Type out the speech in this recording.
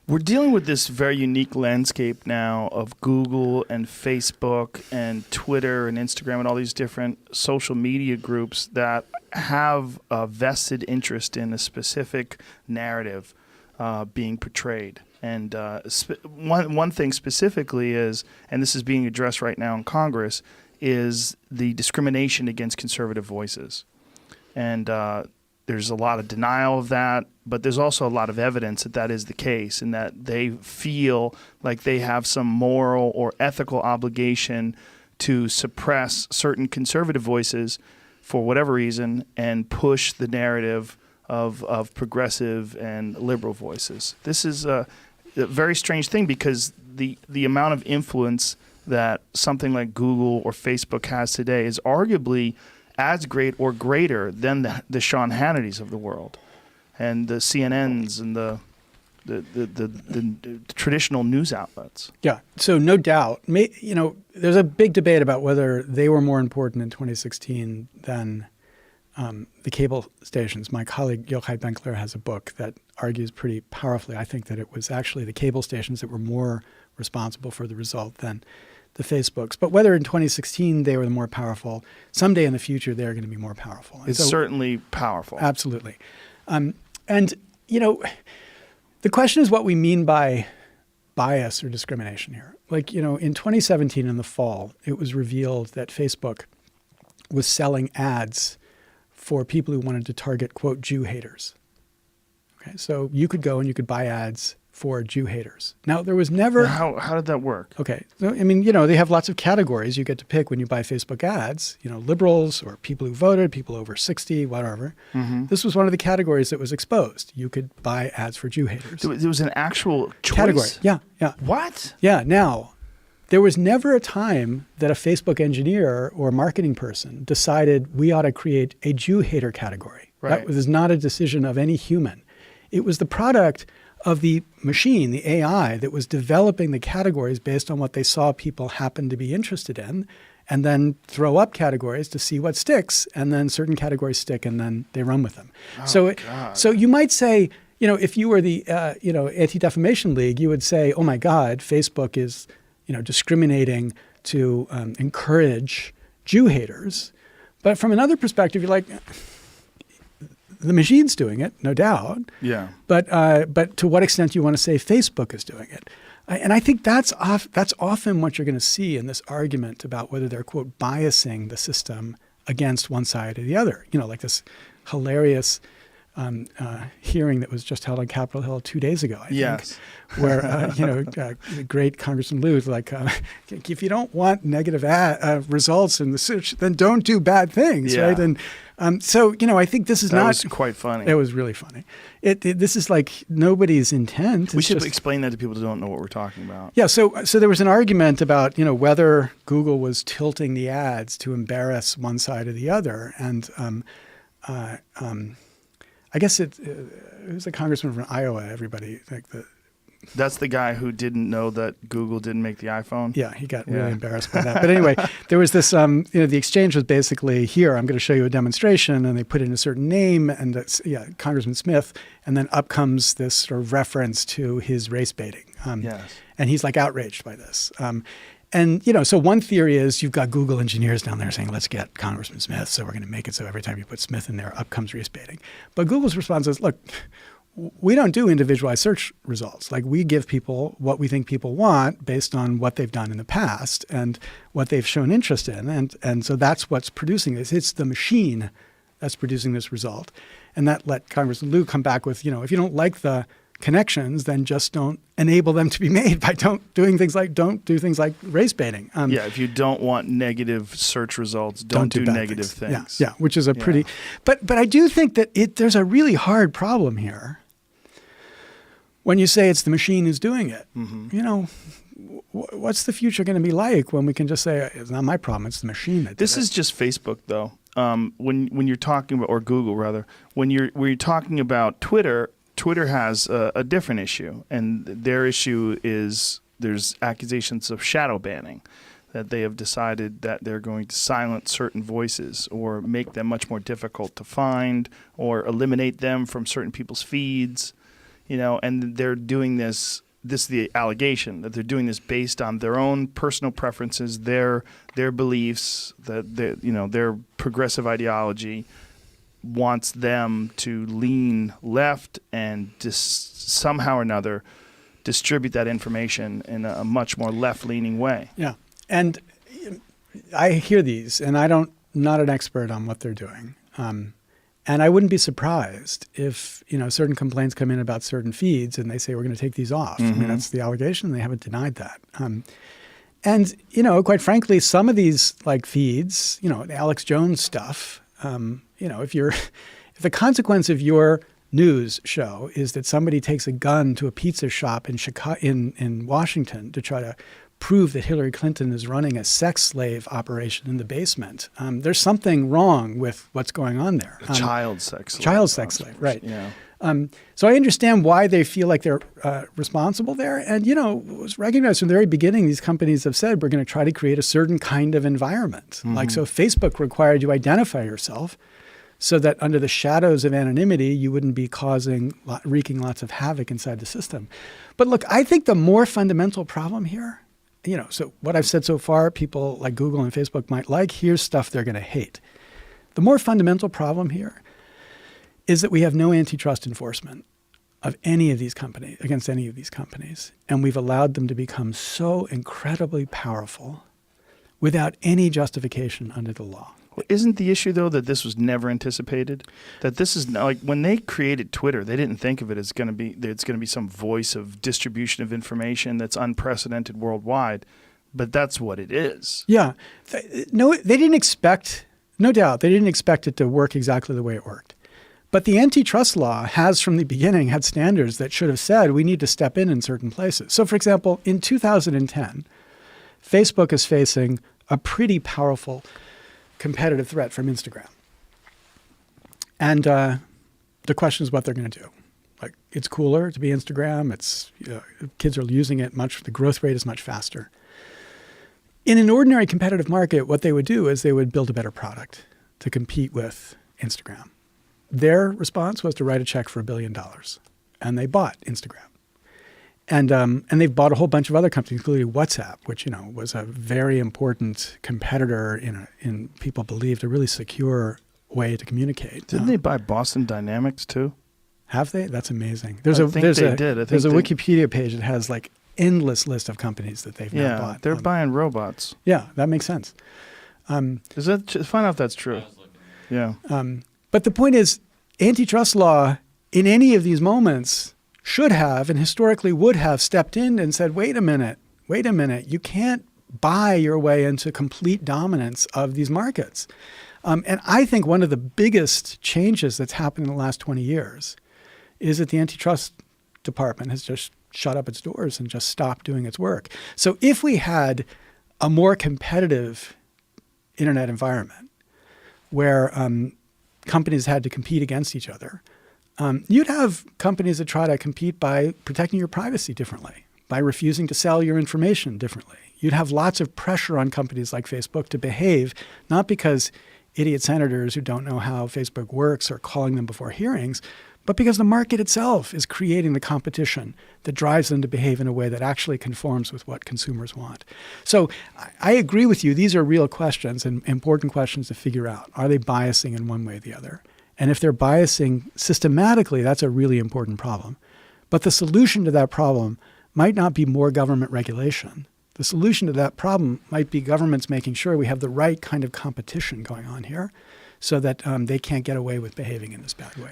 We're dealing with this very unique landscape now of Google and Facebook and Twitter and Instagram and all these different social media groups that have a vested interest in a specific narrative being portrayed. And one thing specifically is, and this is being addressed right now in Congress, is the discrimination against conservative voices. And there's a lot of denial of that, but there's also a lot of evidence that that is the case, and that they feel like they have some moral or ethical obligation to suppress certain conservative voices for whatever reason and push the narrative of progressive and liberal voices. This is a very strange thing because the amount of influence that something like Google or Facebook has today is arguably as great or greater than the Sean Hannitys of the world and the CNNs and the traditional news outlets. Yeah, so no doubt. There's a big debate about whether they were more important in 2016 than the cable stations. My colleague Yochai Benkler has a book that argues pretty powerfully, I think, that it was actually the cable stations that were more responsible for the result than the Facebooks. But whether in 2016 they were the more powerful, someday in the future they're going to be more powerful. It's certainly powerful. Absolutely. And, the question is what we mean by bias or discrimination here. Like, in 2017 in the fall, it was revealed that Facebook was selling ads for people who wanted to target, quote, Jew haters. Okay, so you could go and you could buy ads for Jew haters. Now, there was never... How did that work? Okay. So, they have lots of categories you get to pick when you buy Facebook ads, liberals or people who voted, people over 60, whatever. Mm-hmm. This was one of the categories that was exposed. You could buy ads for Jew haters. There was an actual choice? Category. Yeah. What? Yeah. Now, there was never a time that a Facebook engineer or marketing person decided we ought to create a Jew hater category. Right. That was not a decision of any human. It was the product of the machine, the AI, that was developing the categories based on what they saw people happen to be interested in, and then throw up categories to see what sticks, and then certain categories stick, and then they run with them. So you might say, if you were the Anti-Defamation League, you would say, oh my God, Facebook is discriminating to encourage Jew haters. But from another perspective, you're like, the machine's doing it, no doubt. Yeah. But to what extent do you want to say Facebook is doing it? And I think that's often what you're going to see in this argument about whether they're, quote, biasing the system against one side or the other. Like this hilarious hearing that was just held on Capitol Hill 2 days ago, I think, where, the great Congressman Liu was like, if you don't want negative results in the search, then don't do bad things, right? And so, I think this is that was quite funny. It was really funny. This is like nobody's intent. We should explain that to people who don't know what we're talking about. Yeah, so there was an argument about, whether Google was tilting the ads to embarrass one side or the other. And I guess it was a congressman from Iowa, everybody. That's the guy who didn't know that Google didn't make the iPhone? Yeah, he got really embarrassed by that. But anyway, there was this, the exchange was basically, here, I'm going to show you a demonstration, and they put in a certain name, and that's, Congressman Smith, and then up comes this sort of reference to his race baiting. Yes. And he's like outraged by this. And, so one theory is you've got Google engineers down there saying, let's get Congressman Smith, so we're going to make it so every time you put Smith in there, up comes race baiting. But Google's response is, look, we don't do individualized search results. Like, we give people what we think people want based on what they've done in the past and what they've shown interest in. And so that's what's producing this. It's the machine that's producing this result. And that let Congressman Liu come back with, if you don't like the connections, then just don't enable them to be made by don't do things like race baiting. If you don't want negative search results, don't do negative things. Yeah, which is a pretty... But I do think that there's a really hard problem here when you say it's the machine who's doing it. Mm-hmm. What's the future going to be like when we can just say, it's not my problem, it's the machine that did it? This is just Facebook, though. When you're talking about, or Google rather, when you're talking about Twitter has a different issue, and their issue is there's accusations of shadow banning, that they have decided that they're going to silence certain voices or make them much more difficult to find or eliminate them from certain people's feeds. and they're doing this. This is the allegation that they're doing this based on their own personal preferences, their beliefs, that their progressive ideology wants them to lean left and somehow or another distribute that information in a much more left-leaning way. Yeah, and I hear these, and not an expert on what they're doing. And I wouldn't be surprised if, certain complaints come in about certain feeds and they say, we're going to take these off. I mean, that's the allegation. They haven't denied that. And quite frankly, some of these feeds, the Alex Jones stuff, if the consequence of your news show is that somebody takes a gun to a pizza shop in Washington to try to prove that Hillary Clinton is running a sex slave operation in the basement, there's something wrong with what's going on there. Child sex slave. Child sex slave, right. Yeah. So I understand why they feel like they're responsible there. And, it was recognized from the very beginning, these companies have said, we're going to try to create a certain kind of environment. So if Facebook required you identify yourself so that under the shadows of anonymity, you wouldn't be wreaking lots of havoc inside the system. But look, I think the more fundamental problem here, so what I've said so far, people like Google and Facebook might like, here's stuff they're going to hate. The more fundamental problem here is that we have no antitrust enforcement of any of these companies, against any of these companies. And we've allowed them to become so incredibly powerful without any justification under the law. Well, isn't the issue, though, that this was never anticipated? That this is when they created Twitter, they didn't think of it as going to be some voice of distribution of information that's unprecedented worldwide, but that's what it is. Yeah. No, they didn't expect, no doubt, they didn't expect it to work exactly the way it worked. But the antitrust law has, from the beginning, had standards that should have said we need to step in certain places. So, for example, in 2010, Facebook is facing a pretty powerful competitive threat from Instagram. And the question is what they're going to do. It's cooler to be Instagram. It's kids are using it much. The growth rate is much faster. In an ordinary competitive market, what they would do is they would build a better product to compete with Instagram. Their response was to write a check for $1 billion, and they bought Instagram. And they've bought a whole bunch of other companies, including WhatsApp, which was a very important competitor in people believed a really secure way to communicate. Didn't they buy Boston Dynamics too? Have they? That's amazing. There's a Wikipedia page that has endless list of companies that they've now bought. They're buying robots. Yeah, that makes sense. Find out if that's true. Yeah. But the point is, antitrust law in any of these moments should have and historically would have stepped in and said, wait a minute, you can't buy your way into complete dominance of these markets. And I think one of the biggest changes that's happened in the last 20 years is that the antitrust department has just shut up its doors and just stopped doing its work. So if we had a more competitive internet environment where companies had to compete against each other, you'd have companies that try to compete by protecting your privacy differently, by refusing to sell your information differently. You'd have lots of pressure on companies like Facebook to behave, not because idiot senators who don't know how Facebook works are calling them before hearings, but because the market itself is creating the competition that drives them to behave in a way that actually conforms with what consumers want. So I agree with you. These are real questions and important questions to figure out. Are they biasing in one way or the other? And if they're biasing systematically, that's a really important problem. But the solution to that problem might not be more government regulation. The solution to that problem might be governments making sure we have the right kind of competition going on here so that they can't get away with behaving in this bad way.